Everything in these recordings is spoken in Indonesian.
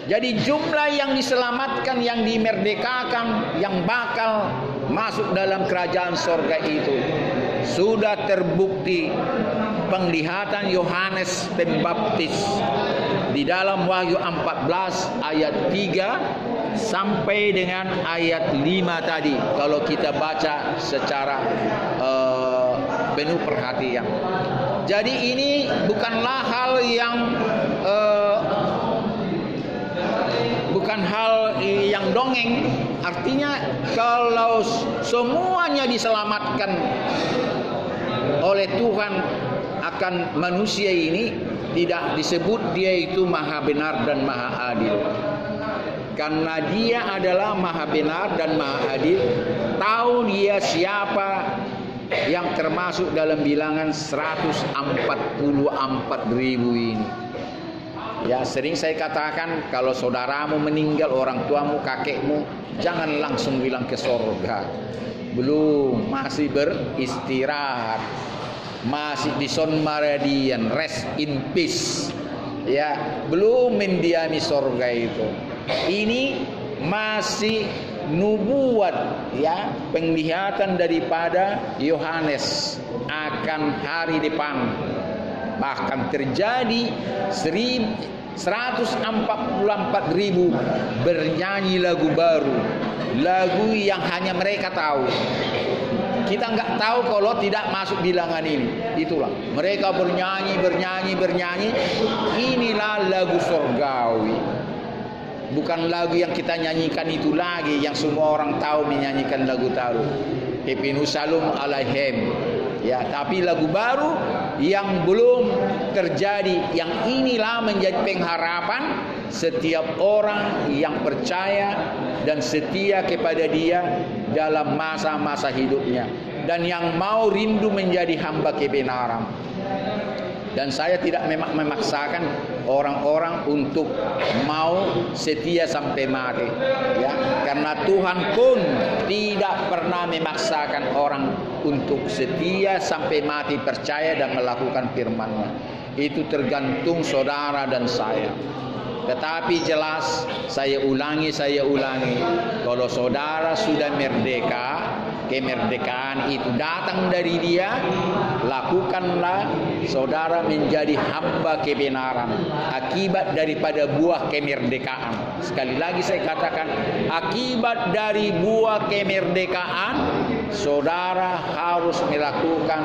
Jadi jumlah yang diselamatkan, yang dimerdekakan, yang bakal masuk dalam kerajaan sorga itu sudah terbukti penglihatan Yohanes Pembaptis di dalam Wahyu 14 ayat 3 sampai dengan ayat 5 tadi, kalau kita baca secara penuh perhatian. Jadi ini bukanlah hal yang dongeng. Artinya kalau semuanya diselamatkan oleh Tuhan akan manusia ini, tidak disebut dia itu maha benar dan maha adil. Karena dia adalah maha benar dan maha adil, tahu dia siapa yang termasuk dalam bilangan 144.000 ini. Ya, sering saya katakan, kalau saudaramu meninggal, orang tuamu, kakekmu, jangan langsung bilang ke sorga. Belum, masih beristirahat, masih di son maradian, rest in peace. Ya, belum mendiami sorga itu. Ini masih nubuat, ya, penglihatan daripada Yohanes akan hari depan. Bahkan terjadi 144.000 bernyanyi lagu baru, lagu yang hanya mereka tahu. Kita nggak tahu kalau tidak masuk bilangan ini. Itulah mereka bernyanyi. Inilah lagu surgawi. Bukan lagu yang kita nyanyikan itu lagi, yang semua orang tahu menyanyikan lagu tahu. Ibnu Salum alaihim. Ya, tapi lagu baru yang belum terjadi, yang inilah menjadi pengharapan setiap orang yang percaya dan setia kepada dia dalam masa-masa hidupnya, dan yang mau rindu menjadi hamba kebenaran. Dan saya tidak memaksakan orang-orang untuk mau setia sampai mati, ya, karena Tuhan pun tidak pernah memaksakan orang untuk setia sampai mati, percaya dan melakukan firman-Nya. Itu tergantung saudara dan saya. Tetapi jelas, saya ulangi, kalau saudara sudah merdeka, kemerdekaan itu datang dari Dia, lakukanlah saudara menjadi hamba kebenaran akibat daripada buah kemerdekaan. Sekali lagi saya katakan, akibat dari buah kemerdekaan, saudara harus melakukan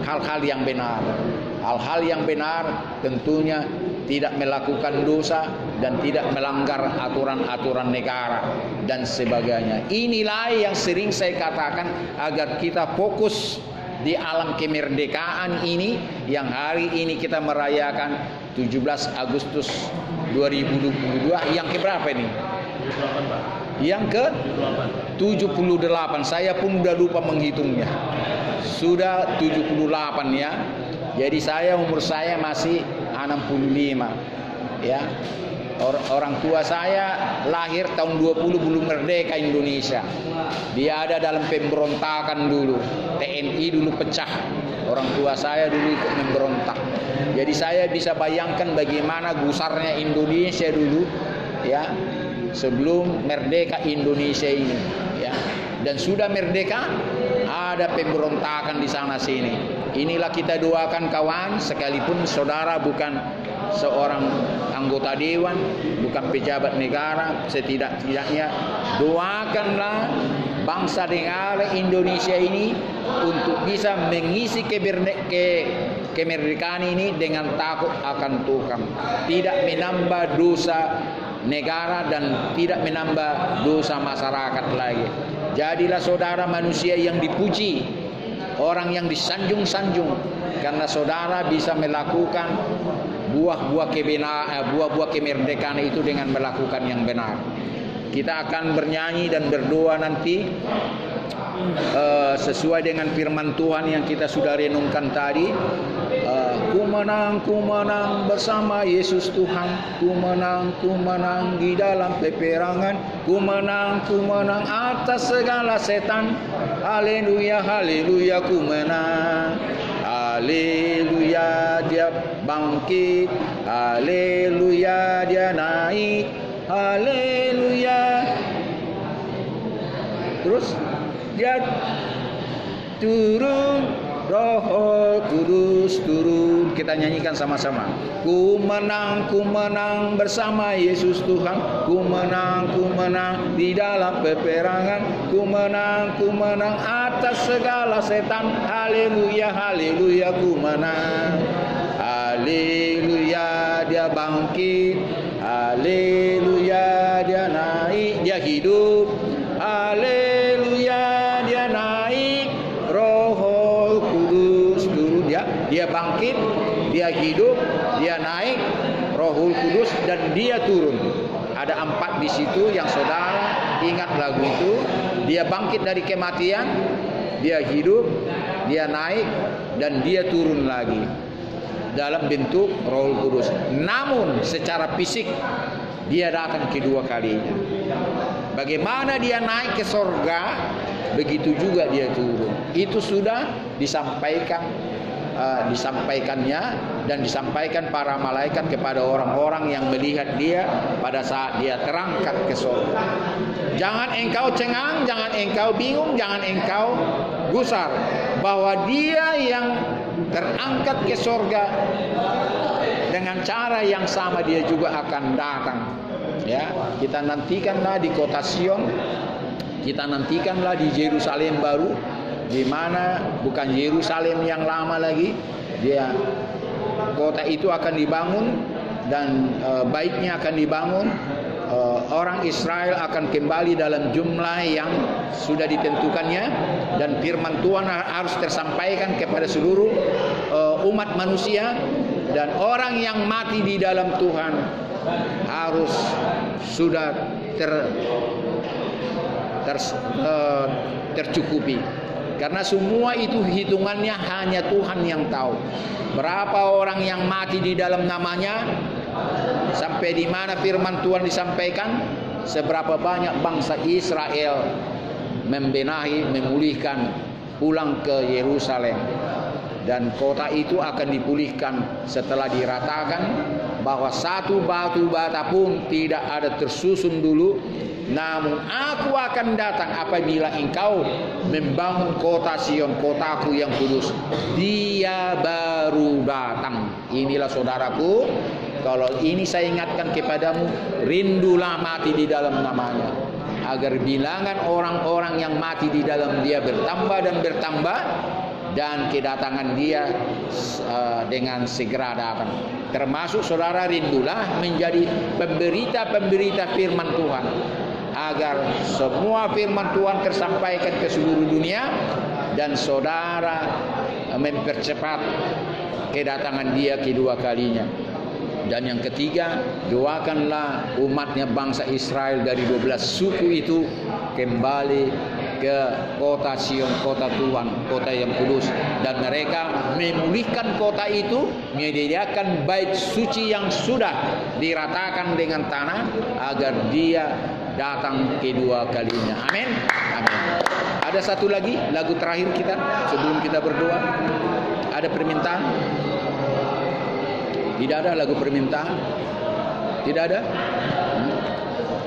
hal-hal yang benar. Hal-hal yang benar tentunya tidak melakukan dosa dan tidak melanggar aturan-aturan negara dan sebagainya. Inilah yang sering saya katakan, agar kita fokus di alam kemerdekaan ini, yang hari ini kita merayakan 17 Agustus 2022. Yang keberapa ini? Yang ke 78. Saya pun udah lupa menghitungnya. Sudah 78 ya. Jadi umur saya masih 65, ya. Orang tua saya lahir tahun 20 belum merdeka Indonesia. Dia ada dalam pemberontakan dulu. TNI dulu pecah. Orang tua saya dulu ikut memberontak. Jadi saya bisa bayangkan bagaimana gusarnya Indonesia dulu, ya, sebelum merdeka Indonesia ini, ya. Dan sudah merdeka, ada pemberontakan di sana sini. Inilah kita doakan kawan, sekalipun saudara bukan seorang anggota dewan, bukan pejabat negara, setidak-tidaknya doakanlah bangsa negara Indonesia ini untuk bisa mengisi kemerdekaan ini dengan takut akan Tuhan, tidak menambah dosa negara dan tidak menambah dosa masyarakat lagi. Jadilah saudara manusia yang dipuji, orang yang disanjung-sanjung, karena saudara bisa melakukan buah-buah kemerdekaan itu dengan melakukan yang benar. Kita akan bernyanyi dan berdoa nanti sesuai dengan firman Tuhan yang kita sudah renungkan tadi. Ku menang bersama Yesus Tuhan. Ku menang di dalam peperangan. Ku menang atas segala setan. Haleluya, haleluya, ku menang. haleluya, dia bangkit, haleluya, dia naik, haleluya. Terus dia turun, Roh Kudus turun. Kita nyanyikan sama-sama. Ku menang bersama Yesus Tuhan. Ku menang di dalam peperangan. Ku menang atas segala setan. Haleluya, haleluya, ku menang. Haleluya, dia bangkit. Haleluya, dia naik, dia hidup. Haleluya, dia naik. Roh Kudus turun. Dia bangkit, dia hidup, dia naik, Rohul Kudus, dan dia turun. Ada 4 di situ yang saudara ingat lagu itu. Dia bangkit dari kematian, dia hidup, dia naik, dan dia turun lagi dalam bentuk Rohul Kudus. Namun secara fisik dia datang kedua kalinya. Bagaimana dia naik ke sorga, begitu juga dia turun. Itu sudah disampaikannya dan disampaikan para malaikat kepada orang-orang yang melihat dia pada saat dia terangkat ke sorga. Jangan engkau cengang, jangan engkau bingung, jangan engkau gusar, bahwa dia yang terangkat ke sorga dengan cara yang sama dia juga akan datang. Ya, kita nantikanlah di kota Sion, kita nantikanlah di Yerusalem baru, di mana bukan Yerusalem yang lama lagi. Dia kota itu akan dibangun dan baiknya akan dibangun. Orang Israel akan kembali dalam jumlah yang sudah ditentukannya, dan firman Tuhan harus tersampaikan kepada seluruh umat manusia, dan orang yang mati di dalam Tuhan harus sudah tercukupi. Karena semua itu hitungannya hanya Tuhan yang tahu. Berapa orang yang mati di dalam namanya, sampai di mana firman Tuhan disampaikan, seberapa banyak bangsa Israel membenahi, memulihkan, pulang ke Yerusalem. Dan kota itu akan dipulihkan setelah diratakan, bahwa satu batu bata pun tidak ada tersusun dulu. Namun aku akan datang apabila engkau membangun kota Sion, kotaku yang kudus. Dia baru datang. Inilah saudaraku, kalau ini saya ingatkan kepadamu, rindulah mati di dalam namanya, agar bilangan orang-orang yang mati di dalam dia bertambah dan bertambah, dan kedatangan dia dengan segera datang. Termasuk saudara rindulah menjadi pemberita-pemberita firman Tuhan, agar semua firman Tuhan tersampaikan ke seluruh dunia, dan saudara mempercepat kedatangan dia kedua kalinya. Dan yang ketiga, doakanlah umatnya bangsa Israel dari 12 suku itu kembali ke kota Sion, kota Tuhan, kota yang kudus, dan mereka memulihkan kota itu, menyediakan bait suci yang sudah diratakan dengan tanah, agar dia datang kedua kalinya. Amin. Amin. Ada satu lagi lagu terakhir kita sebelum kita berdoa. Ada permintaan? Tidak ada lagu permintaan? Tidak ada?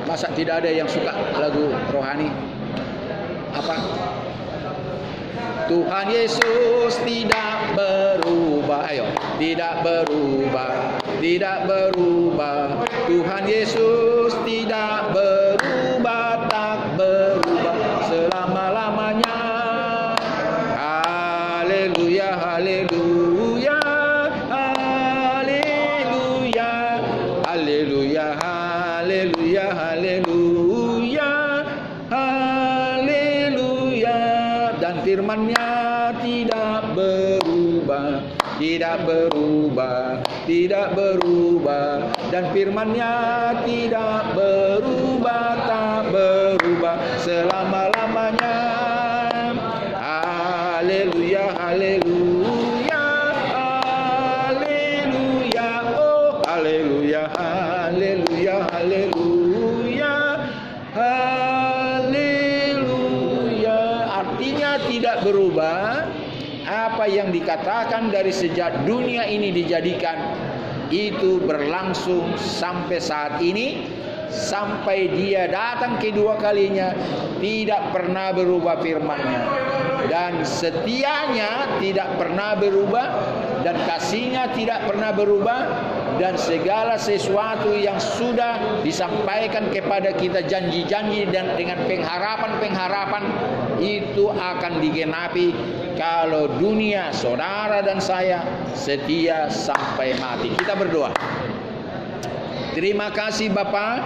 Masa tidak ada yang suka lagu rohani? Apa? Tuhan Yesus tidak berubah. Ayo, tidak berubah, tidak berubah. Tuhan Yesus tidak berubah, tak berubah selama-lamanya. Haleluya, haleluya, haleluya, haleluya, haleluya, haleluya, haleluya. Dan firman-Nya tidak berubah, tidak berubah, tidak berubah. Dan firman-Nya tidak berubah, tak berubah selama-lamanya. Haleluya, haleluya, haleluya, oh haleluya, haleluya, haleluya, haleluya. Artinya tidak berubah. Apa apa yang dikatakan dari sejak dunia ini dijadikan, itu berlangsung sampai saat ini, sampai Dia datang kedua kalinya, tidak pernah berubah firman-Nya, dan setianya tidak pernah berubah, dan kasih-Nya tidak pernah berubah, dan segala sesuatu yang sudah disampaikan kepada kita, janji-janji dan dengan pengharapan-pengharapan, itu akan digenapi kalau dunia, saudara dan saya setia sampai mati. Kita berdoa. Terima kasih Bapa,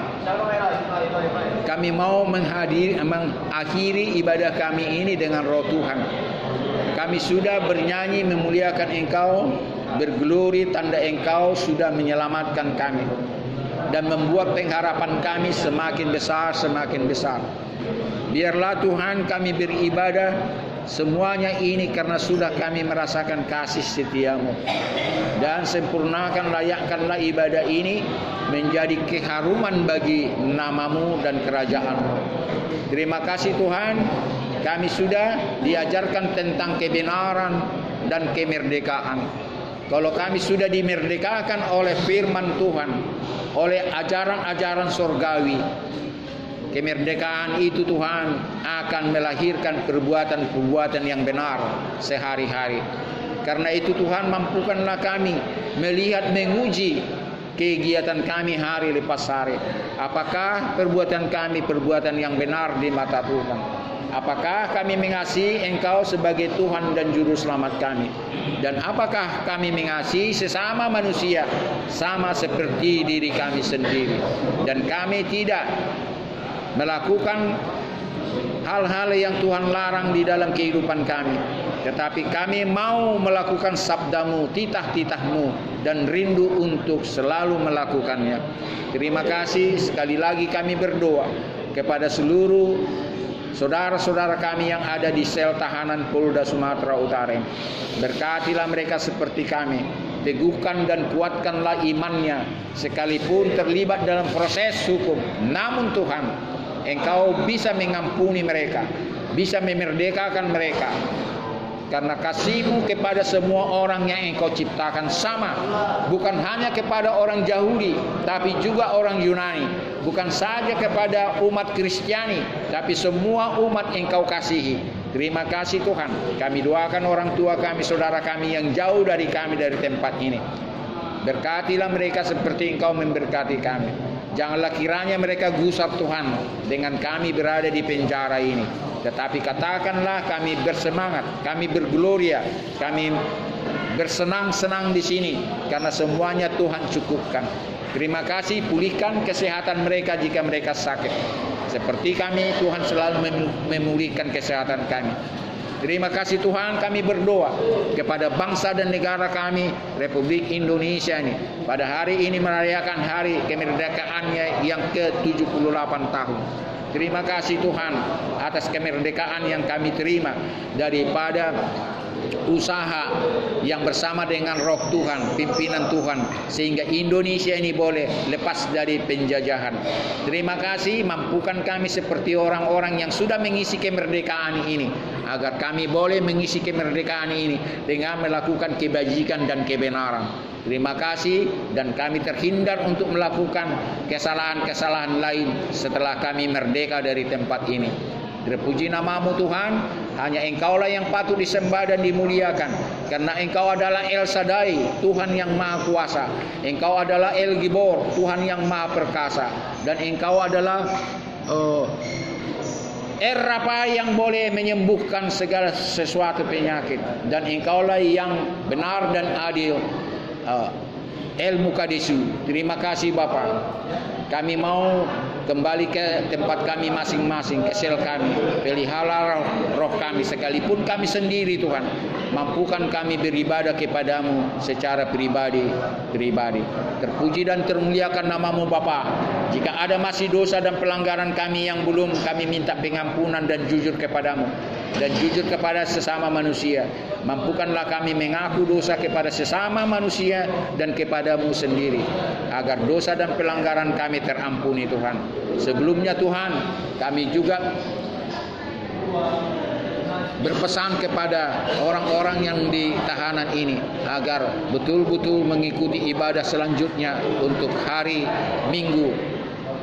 kami mau mengakhiri ibadah kami ini dengan roh Tuhan. Kami sudah bernyanyi memuliakan Engkau, berglori tanda Engkau sudah menyelamatkan kami dan membuat pengharapan kami semakin besar, semakin besar. Biarlah Tuhan kami beribadah semuanya ini karena sudah kami merasakan kasih setia-Mu, dan sempurnakan, layakkanlah ibadah ini menjadi keharuman bagi nama-Mu dan kerajaan-Mu. Terima kasih Tuhan, kami sudah diajarkan tentang kebenaran dan kemerdekaan. Kalau kami sudah dimerdekakan oleh firman Tuhan, oleh ajaran-ajaran surgawi, kemerdekaan itu Tuhan akan melahirkan perbuatan-perbuatan yang benar sehari-hari. Karena itu Tuhan, mampukanlah kami melihat, menguji kegiatan kami hari lepas hari. Apakah perbuatan kami perbuatan yang benar di mata Tuhan? Apakah kami mengasihi Engkau sebagai Tuhan dan Juru Selamat kami? Dan apakah kami mengasihi sesama manusia sama seperti diri kami sendiri? Dan kami tidak melakukan hal-hal yang Tuhan larang di dalam kehidupan kami, tetapi kami mau melakukan sabda-Mu, titah-titah-Mu, dan rindu untuk selalu melakukannya. Terima kasih. Sekali lagi kami berdoa kepada seluruh saudara-saudara kami yang ada di sel tahanan Polda Sumatera Utara. Berkatilah mereka seperti kami, teguhkan dan kuatkanlah imannya sekalipun terlibat dalam proses hukum. Namun Tuhan, Engkau bisa mengampuni mereka, bisa memerdekakan mereka, karena kasih-Mu kepada semua orang yang Engkau ciptakan sama, bukan hanya kepada orang Yahudi, tapi juga orang Yunani, bukan saja kepada umat Kristiani, tapi semua umat Engkau kasihi. Terima kasih Tuhan. Kami doakan orang tua kami, saudara kami yang jauh dari kami, dari tempat ini. Berkatilah mereka seperti Engkau memberkati kami. Janganlah kiranya mereka gusar Tuhan dengan kami berada di penjara ini, tetapi katakanlah kami bersemangat, kami bergloria, kami bersenang-senang di sini karena semuanya Tuhan cukupkan. Terima kasih, pulihkan kesehatan mereka jika mereka sakit. Seperti kami, Tuhan selalu memulihkan kesehatan kami. Terima kasih Tuhan, kami berdoa kepada bangsa dan negara kami, Republik Indonesia ini. Pada hari ini merayakan hari kemerdekaannya yang ke-78 tahun. Terima kasih Tuhan atas kemerdekaan yang kami terima daripada usaha yang bersama dengan roh Tuhan, pimpinan Tuhan, sehingga Indonesia ini boleh lepas dari penjajahan. Terima kasih, mampukan kami seperti orang-orang yang sudah mengisi kemerdekaan ini, agar kami boleh mengisi kemerdekaan ini dengan melakukan kebajikan dan kebenaran. Terima kasih, dan kami terhindar untuk melakukan kesalahan-kesalahan lain setelah kami merdeka dari tempat ini. Terpuji nama-Mu Tuhan, hanya Engkaulah yang patut disembah dan dimuliakan, karena Engkau adalah El Shaddai, Tuhan yang Maha Kuasa. Engkau adalah El Gibor, Tuhan yang Maha Perkasa, dan Engkau adalah Er-Rafa yang boleh menyembuhkan segala sesuatu penyakit, dan Engkaulah yang benar dan adil, El-Muqaddisu. Terima kasih Bapa. Kami mau kembali ke tempat kami masing-masing, ke sel kami. Pelihara roh kami, sekalipun kami sendiri Tuhan. Mampukan kami beribadah kepada-Mu secara pribadi. Terpuji dan termuliakan nama-Mu Bapa. Jika ada masih dosa dan pelanggaran kami yang belum, kami minta pengampunan dan jujur kepada-Mu, dan jujur kepada sesama manusia. Mampukanlah kami mengaku dosa kepada sesama manusia dan kepada-Mu sendiri, agar dosa dan pelanggaran kami terampuni Tuhan. Sebelumnya Tuhan, kami juga berpesan kepada orang-orang yang di tahanan ini agar betul-betul mengikuti ibadah selanjutnya untuk hari Minggu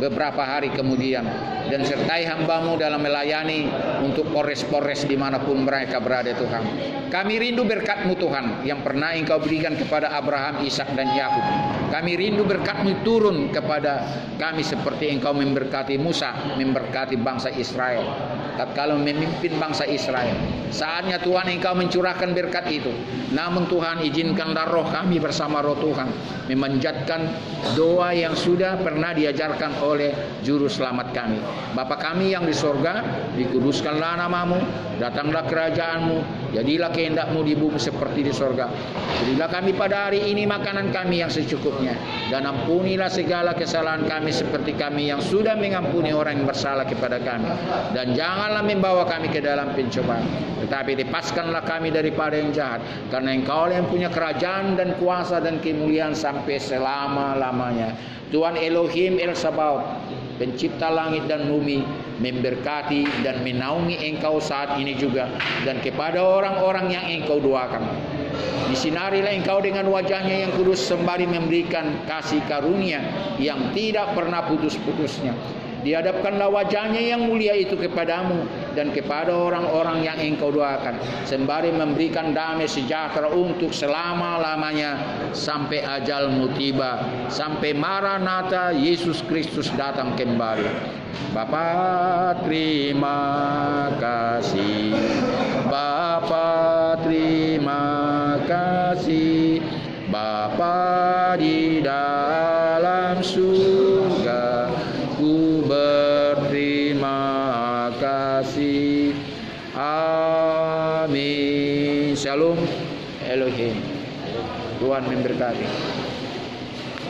beberapa hari kemudian, dan sertai hamba-Mu dalam melayani untuk polres-polres dimanapun mereka berada Tuhan. Kami rindu berkat-Mu Tuhan yang pernah Engkau berikan kepada Abraham, Ishak dan Yakub. Kami rindu berkat-Mu turun kepada kami seperti Engkau memberkati Musa, memberkati bangsa Israel tatkala memimpin bangsa Israel. Saatnya Tuhan Engkau mencurahkan berkat itu. Namun Tuhan, izinkanlah roh kami bersama roh Tuhan memanjatkan doa yang sudah pernah diajarkan oleh juru selamat kami. Bapa kami yang di sorga, dikuduskanlah nama-Mu, datanglah kerajaan-Mu, jadilah kehendak-Mu di bumi seperti di sorga. Berilah kami pada hari ini makanan kami yang secukupnya, dan ampunilah segala kesalahan kami seperti kami yang sudah mengampuni orang yang bersalah kepada kami. Dan janganlah membawa kami ke dalam pencobaan, tetapi lepaskanlah kami daripada yang jahat, karena Engkau yang punya kerajaan dan kuasa dan kemuliaan sampai selama-lamanya. Tuhan Elohim El Sabaoth, pencipta langit dan bumi, memberkati dan menaungi Engkau saat ini juga, dan kepada orang-orang yang Engkau doakan. Disinarilah Engkau dengan wajah-Nya yang kudus sembari memberikan kasih karunia yang tidak pernah putus-putusnya. Dihadapkanlah wajah-Nya yang mulia itu kepadamu dan kepada orang-orang yang Engkau doakan, sembari memberikan damai sejahtera untuk selama-lamanya sampai ajal-Mu tiba, sampai Maranatha Yesus Kristus datang kembali. Bapa, terima kasih. Bapa, terima kasih. Bapa di dalam surga, ku berterima kasih. Amin. Shalom Elohim. Tuhan memberkati.